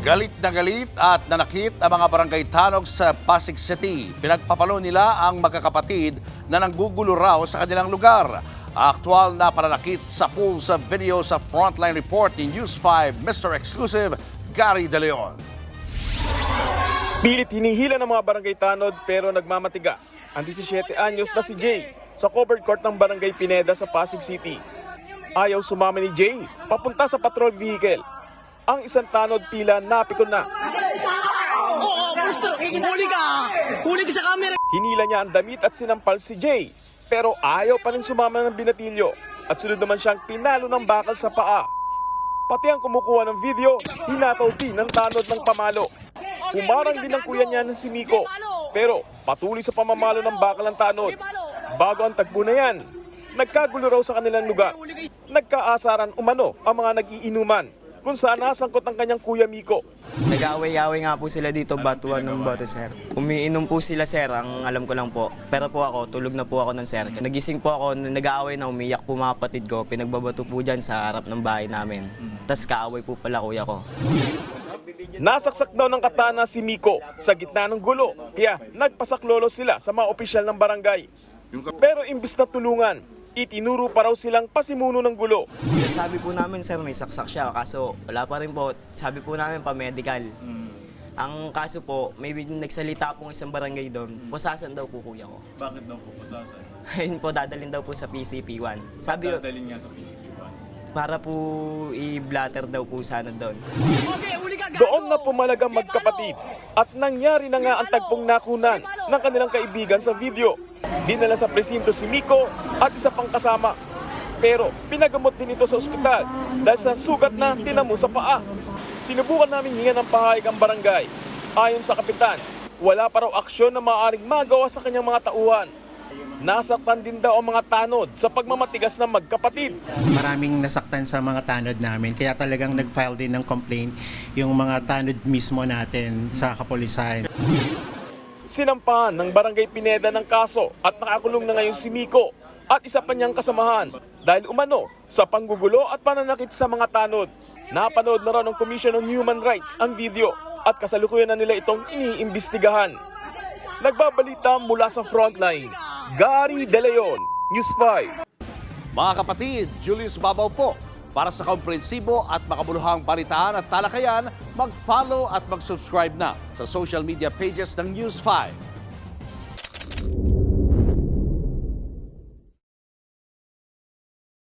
Galit na galit at nanakit ang mga barangay tanog sa Pasig City. Pinagpapalo nila ang magkakapatid na nanggugulo raw sa kanilang lugar. Aktual na pananakit sa pool sa video sa Frontline Report ni News 5 Mr. Exclusive, Gary De Leon. Pilit hinihila ng mga barangay tanod pero nagmamatigas ang 17 anyos na si Jay sa covered court ng Barangay Pineda sa Pasig City. Ayaw sumama ni Jay papunta sa patrol vehicle. Ang isang tanod tila napikon na. Huli ka sa camera. Hinila niya ang damit at sinampal si Jay pero ayaw pa rin sumama ng binatilyo at sunod naman siyang pinalo ng bakal sa paa. Pati ang kumukuha ng video, hinataw din ng tanod ng pamalo. Humarang din ang kuya niya na si Miko pero patuloy sa pamamalo ng bakal ng tanod. Bago ang tagpo na yan, nagkagulo raw sa kanilang lugar. Nagkaasaran umano ang mga nag-iinuman kung saan nasangkot ang kanyang kuya Miko. Nag-away-away nga po sila dito, batuan ng bote, sir. Umiinom po sila, sir, ang alam ko lang po. Pero po ako, tulog na po ako ng sir. Nagising po ako, nag-aaway na umiyak po mga kapatid ko. Pinagbabato po dyan sa harap ng bahay namin. Tapos kaaway po pala kuya ko. Nasaksak daw ng katana si Miko sa gitna ng gulo. Kaya nagpasaklolo sila sa mga opisyal ng barangay. Pero imbis na tulungan, itinuro pa raw silang pasimuno ng gulo. Sabi po namin, sir, may saksak siya. Kaso wala pa rin po. Sabi po namin pa-medical. Ang kaso po, may nagsalita pong isang barangay doon. Pusasan daw po kuya ko. Bakit daw po pusasan? Ayun po, dadalhin daw po sa PCP1. Sabi po, Dadalhin nga sa PCP1. para po i-blatter daw po sana doon. Doon na pumalag ang magkapatid at nangyari na nga ang tagpong nakunan ng kanilang kaibigan sa video. Dinala sa presinto si Miko at isa pang kasama. Pero pinagamot din ito sa ospital dahil sa sugat na tinamo sa paa. Sinubukan namin hingan ng pahayag ang barangay. Ayon sa kapitan, wala pa raw aksyon na maaaring magawa sa kanyang mga tauhan. Nasaktan din daw ang mga tanod sa pagmamatigas ng magkapatid. Maraming nasaktan sa mga tanod namin kaya talagang nag-file din ng complaint yung mga tanod mismo natin sa kapulisan. Sinampahan ng Barangay Pineda ng kaso at nakakulong na ngayon si Miko at isa pa niyang kasamahan dahil umano sa panggugulo at pananakit sa mga tanod. Napanood na raw ng Commission on Human Rights ang video at kasalukuyan na nila itong iniimbestigahan. Nagbabalita mula sa Frontline, Gary De Leon, News 5. Mga kapatid, Julius Babaw po. Para sa komprehensibo at makabuluhang balitaan at talakayan, mag-follow at mag-subscribe na sa social media pages ng News 5.